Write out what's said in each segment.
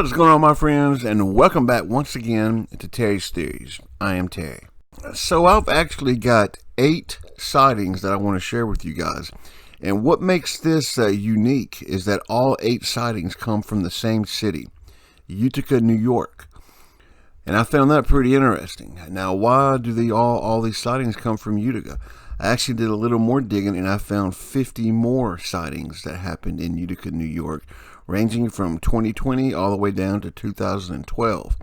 What is going on, my friends, and welcome back once again to Terry's Theories. I am Terry. So I've actually got 8 sightings that I want to share with you guys. And what makes this unique is that all 8 sightings come from the same city, Utica, New York. And I found that pretty interesting. Now, why do all these sightings come from Utica? I actually did a little more digging, and I found 50 more sightings that happened in Utica, New York, ranging from 2020 all the way down to 2012.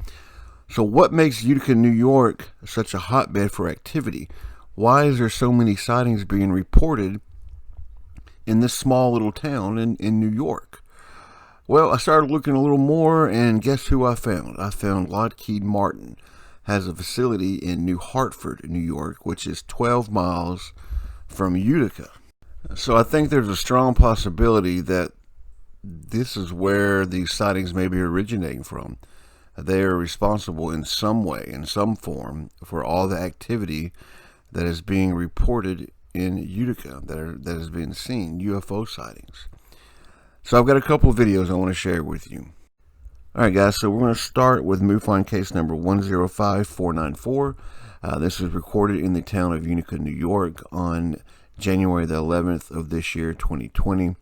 So what makes Utica, New York such a hotbed for activity? Why is there so many sightings being reported in this small little town in New York? Well, I started looking a little more, and guess who I found? I found Lockheed Martin has a facility in New Hartford, New York, which is 12 miles from Utica. So I think there's a strong possibility that this is where these sightings may be originating from. They are responsible in some way, in some form, for all the activity that is being reported in Utica, that is being seen, UFO sightings. So I've got a couple of videos I want to share with you. Alright guys, so we're going to start with MUFON case number 105494. This was recorded in the town of Utica, New York on January the 11th of this year, 2020.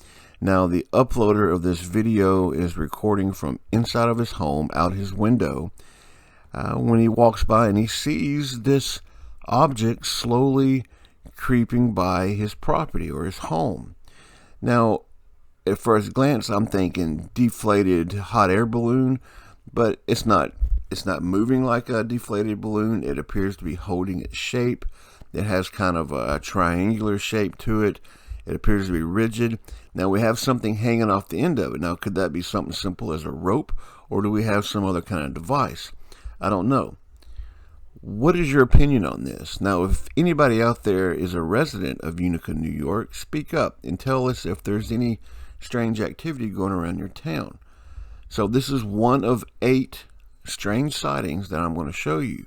Now, the uploader of this video is recording from inside of his home, out his window, when he walks by and he sees this object slowly creeping by his property or his home. Now, at first glance, I'm thinking deflated hot air balloon, but it's not moving like a deflated balloon. It appears to be holding its shape. It has kind of a triangular shape to it. It appears to be rigid. Now we have something hanging off the end of it. Now, could that be something simple as a rope, or do we have some other kind of device? I don't know. What is your opinion on this? Now, if anybody out there is a resident of Utica, New York, speak up and tell us if there's any strange activity going around your town. So this is one of 8 strange sightings that I'm going to show you.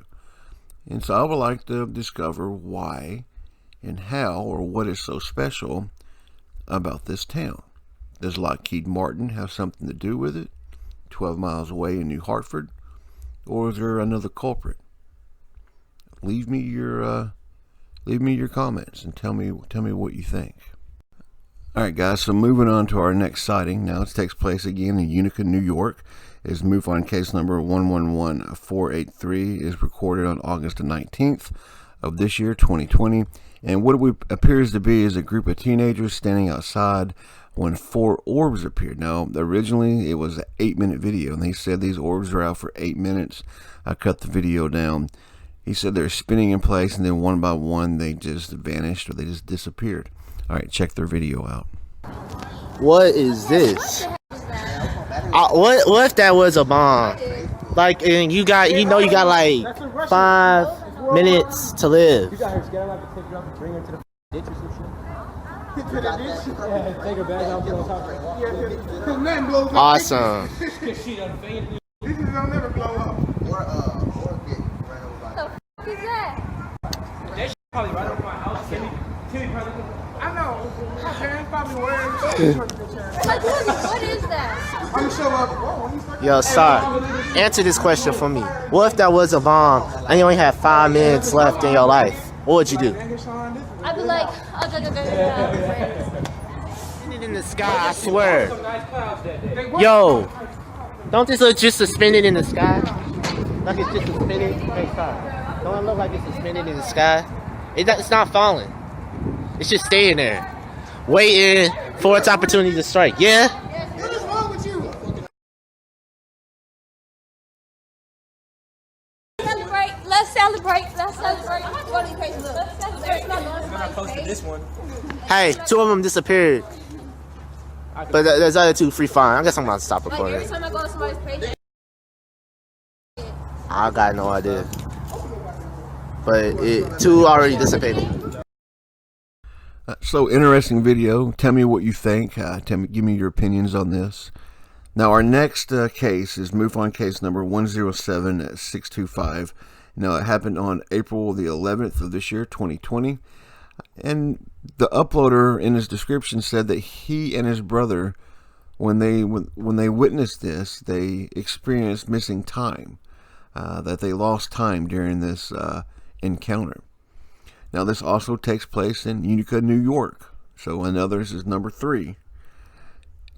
And so I would like to discover why and how, or what is so special about this town. Does Lockheed Martin have something to do with it? 12 miles away in New Hartford? Or is there another culprit? Leave me your comments and tell me what you think. Alright guys, so moving on to our next sighting. Now, it takes place again in Utica, New York. Is MUFON case number 111483, is recorded on August the 19th of this year, 2020. And what it appears to be is a group of teenagers standing outside when 4 orbs appeared. Now, originally it was an 8-minute video, and they said these orbs were out for 8 minutes. I cut the video down. He said they're spinning in place, and then one by one they just vanished, or they just disappeared. All right, check their video out. What is this? What if that was a bomb? Like, and you got like 5 minutes to live. You got her scared like to take her up and bring her to the ditch or some shit. To the ditch? Yeah, take her back out on top of her. Awesome. These don't never blow up. Or get ran over by. What the f is that? That shit probably right over my house. Timmy probably. I know. My parents probably wearing. Like, what is that? I'm gonna show up. Yo, sir, answer this question for me. What if that was a bomb and you only had 5 minutes left in your life? What would you do? I'd be like, oh, go. Spin it in the sky, I swear. Yo, don't this look just suspended in the sky? Like it's just suspended? Hey, sir, don't it look like it's suspended in the sky? It's not falling. It's just staying there, waiting for its opportunity to strike. Yeah? What is wrong with you? Let's celebrate. Let's celebrate. What are you crazy? Let's celebrate. I posted this one. Hey, 2 of them disappeared. But there's other 2 free flying. I guess I'm about to stop Like, recording. every time I go to somebody's page, I got no idea. But 2 already dissipated. So interesting video. Tell me what you think. Give me your opinions on this. Now, our next case is MUFON case number 107625. Now, it happened on April the 11th of this year, 2020. And the uploader in his description said that he and his brother when they witnessed this, they experienced missing time, that they lost time during this encounter. Now, this also takes place in Utica, New York. So another is number 3.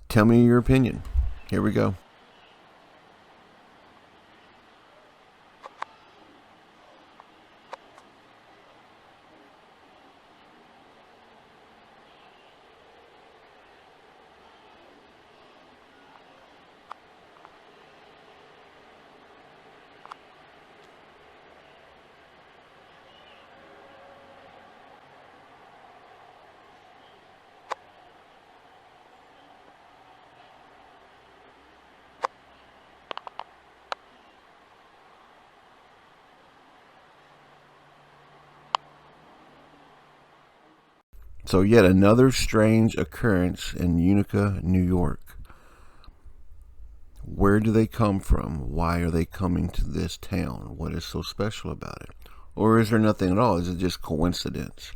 Tell me your opinion. Here we go. So yet another strange occurrence in Utica, New York. Where do they come from? Why are they coming to this town? What is so special about it? Or is there nothing at all? Is it just coincidence?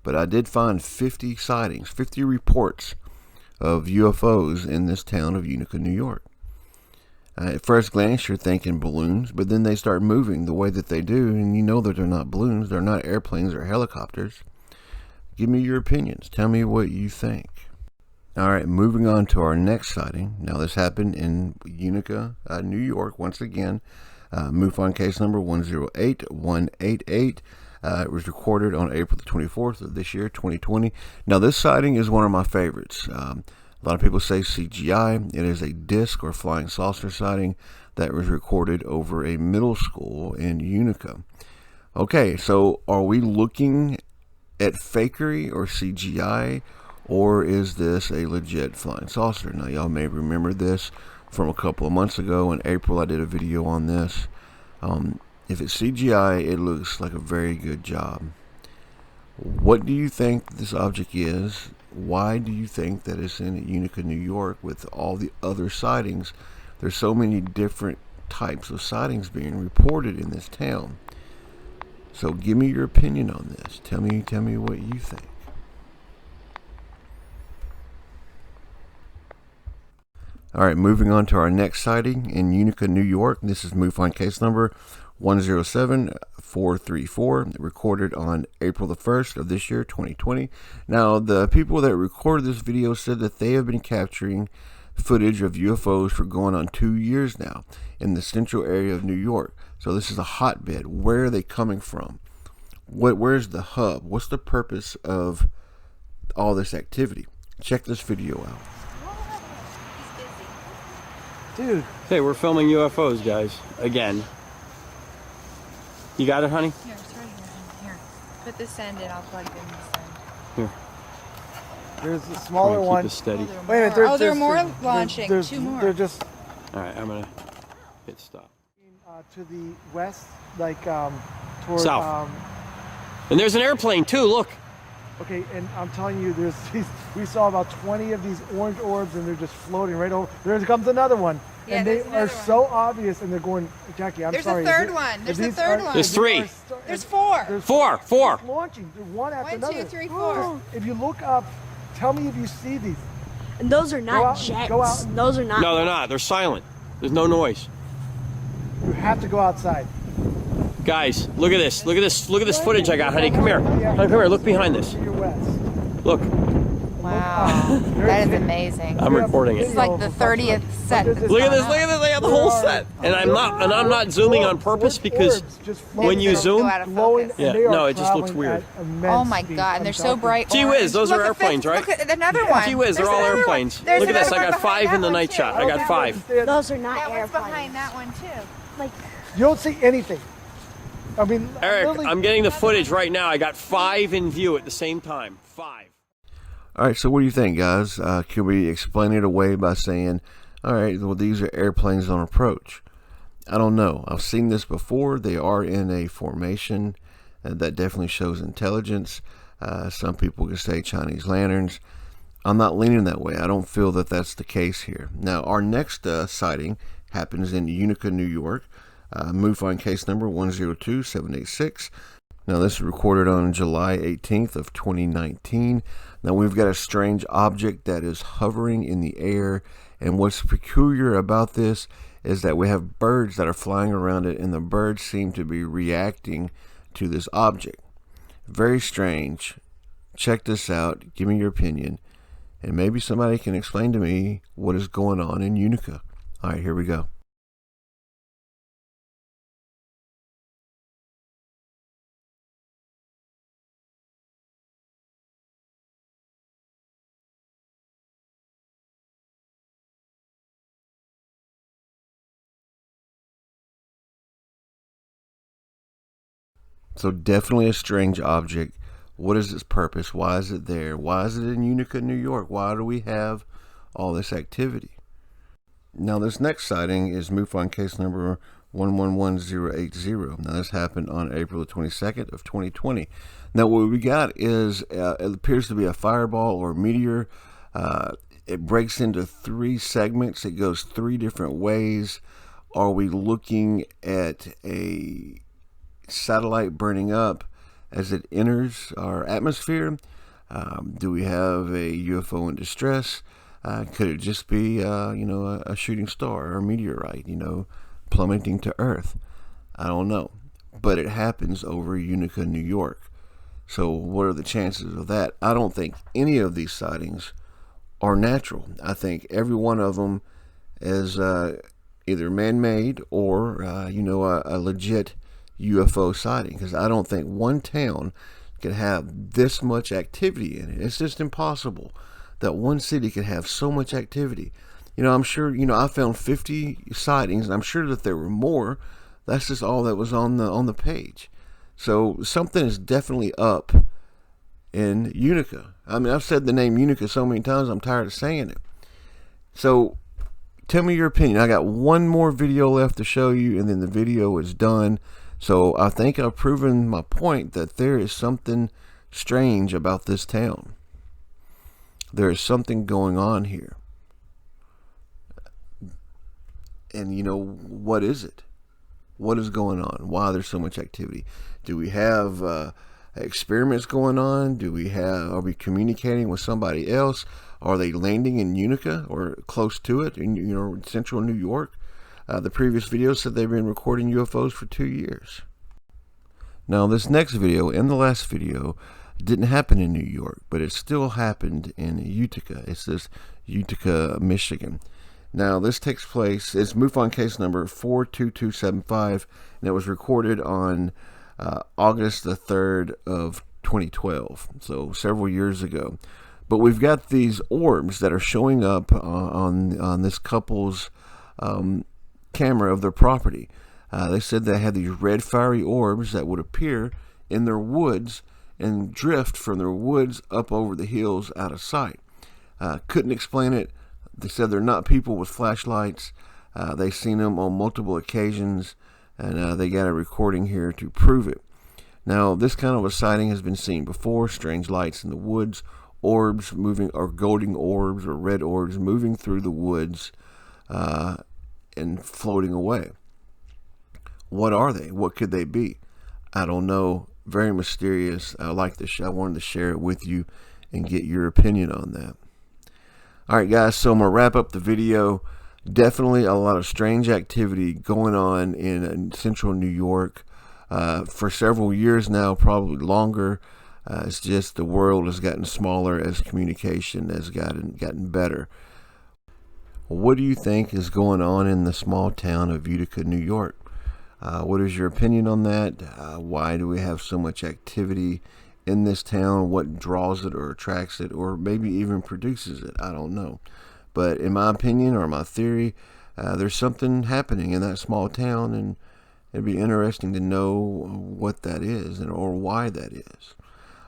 But I did find 50 sightings, 50 reports of UFOs in this town of Utica, New York. At first glance, you're thinking balloons, but then they start moving the way that they do, and you know that they're not balloons, they're not airplanes or helicopters. Give me your opinions. Tell me what you think. All right, moving on to our next sighting. Now, this happened in Utica, New York. Once again, MUFON case number 108188. It was recorded on April the 24th of this year, 2020. Now, this sighting is one of my favorites. A lot of people say CGI. It is a disc or flying saucer sighting that was recorded over a middle school in Utica. Okay, so are we looking at fakery or CGI, or is this a legit flying saucer? Now, y'all may remember this from a couple of months ago. In April, I did a video on this. If it's CGI, it looks like a very good job. What do you think this object is? Why do you think that it's in Utica, New York with all the other sightings? There's so many different types of sightings being reported in this town. So give me your opinion on this. Tell me what you think. All right, moving on to our next sighting in Utica, New York. This is MUFON case number 107434, recorded on April the 1st of this year, 2020. Now, the people that recorded this video said that they have been capturing footage of UFOs for going on 2 years now in the central area of New York. So this is a hotbed. Where are they coming from? Where's the hub? What's the purpose of all this activity? Check this video out. Dude. Hey, we're filming UFOs, guys. Again. You got it, honey? Here, it's right here. Here. Put this end in, I'll plug in this end. Here. There's a smaller Keep one. it steady. Oh, there are more. There are more launching. There's, 2 more. They're just Alright, I'm gonna hit stop. to the west, like toward South. And there's an airplane too, look. Okay, and I'm telling you, there's these, we saw about 20 of these orange orbs, and they're just floating right over. There comes another one, Yeah, and they there's another are so obvious, and they're going, Jackie, I'm There's sorry. a third one. There's a third one. There's 3. There's 4. There's Four. They're launching. They're one after 1, 2, another. 3, 4. If you look up, tell me if you see these. And those are Go not out- jets. go out. Those are not. No, they're not. They're silent. There's no noise. You have to go outside. Guys, look at this. Look at this. Look at this footage I got, honey. Come here. Honey, come here. Look behind this. To your west. Look. Wow. That is amazing. I'm recording This it. is like the 30th set. Look at this. Look at this. I got the whole set. And I'm not zooming on purpose because when you zoom, Go out of glowing, focus. Yeah, and they are no, it just looks traveling weird. at immense Oh my speed. god, and they're so I'm bright. Gee orange. whiz, those are Look at airplanes, this. right? Look at another one. Gee whiz, they're There's all another airplanes. one. There's Look at this. I another got one 5 in behind the that night one, shot. too. I got 5. Those are not That one's airplanes. behind that one too. Like, You don't see anything. I mean, Eric, literally- I'm getting the footage right now. I got 5 in view at the same time. 5. All right, so what do you think, guys? Can we explain it away by saying, all right, well, these are airplanes on approach? I don't know. I've seen this before. They are in a formation, and that definitely shows intelligence. Some people can say Chinese lanterns. I'm not leaning that way. I don't feel that that's the case here. Now, our next sighting happens in Utica, New York. MUFON case number 102786. Now this is recorded on July 18th of 2019. Now we've got a strange object that is hovering in the air, and what's peculiar about this is that we have birds that are flying around it, and the birds seem to be reacting to this object. Very strange. Check this out. Give me your opinion, and maybe somebody can explain to me what is going on in Utica. All right, here we go. So definitely a strange object. What is its purpose? Why is it there? Why is it in Utica, New York? Why do we have all this activity? Now this next sighting is MUFON case number 111080. Now this happened on April the 22nd of 2020. Now what we got is it appears to be a fireball or meteor. It breaks into 3 segments. It goes 3 different ways. Are we looking at a satellite burning up as it enters our atmosphere? Do we have a UFO in distress? Could it just be a shooting star or a meteorite, plummeting to Earth? I don't know, but it happens over Utica, New York. So what are the chances of that? I don't think any of these sightings are natural. I think every one of them is either man-made or a legit UFO sighting, because I don't think one town could have this much activity in it. It's just impossible that one city could have so much activity. I'm sure, I found 50 sightings, and I'm sure that there were more. That's just all that was on the page. So something is definitely up in Utica. I mean, I've said the name Utica so many times, I'm tired of saying it. So tell me your opinion. I got one more video left to show you, and then the video is done. So I think I've proven my point that there is something strange about this town. There is something going on here. And what is it? What is going on? Why there's so much activity? Do we have experiments going on? Are we communicating with somebody else? Are they landing in Utica or close to it in central New York? The previous video said they've been recording UFOs for 2 years. Now this next video and the last video didn't happen in New York, but it still happened in Utica. It says Utica, Michigan. Now this takes place, it's MUFON case number 42275, and it was recorded on August the 3rd of 2012, so several years ago. But we've got these orbs that are showing up on this couple's camera of their property. They said they had these red fiery orbs that would appear in their woods and drift from their woods up over the hills out of sight. Couldn't explain it. They said they're not people with flashlights. They've seen them on multiple occasions, and they got a recording here to prove it. Now this kind of a sighting has been seen before. Strange lights in the woods, orbs moving, or golden orbs or red orbs moving through the woods and floating away. What are they? What could they be? I don't know. Very mysterious. I wanted to share it with you and get your opinion on that. Alright guys, so I'm going to wrap up the video. Definitely a lot of strange activity going on in central New York for several years now, probably longer. It's just the world has gotten smaller as communication has gotten better. What do you think is going on in the small town of Utica, New York? What is your opinion on that? Why do we have so much activity in this town? What draws it or attracts it, or maybe even produces it? I don't know. But in my opinion, or my theory, there's something happening in that small town, and it'd be interesting to know what that is or why that is.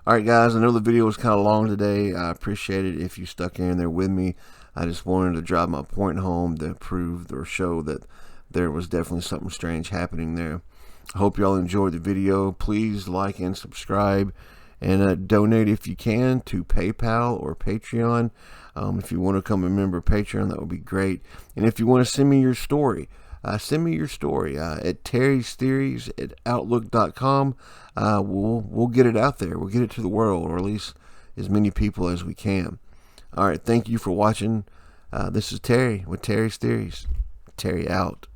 Alright guys, I know the video was kind of long today. I appreciate it if you stuck in there with me. I just wanted to drive my point home to prove or show that there was definitely something strange happening there. I hope y'all enjoyed the video. Please like and subscribe, and donate if you can to PayPal or Patreon. If you want to become a member of Patreon, that would be great. And if you want to send me your story, send me your story at terrystheories@outlook.com. We'll get it out there. We'll get it to the world, or at least as many people as we can. All right, thank you for watching. This is Terry with Terry's Theories. Terry out.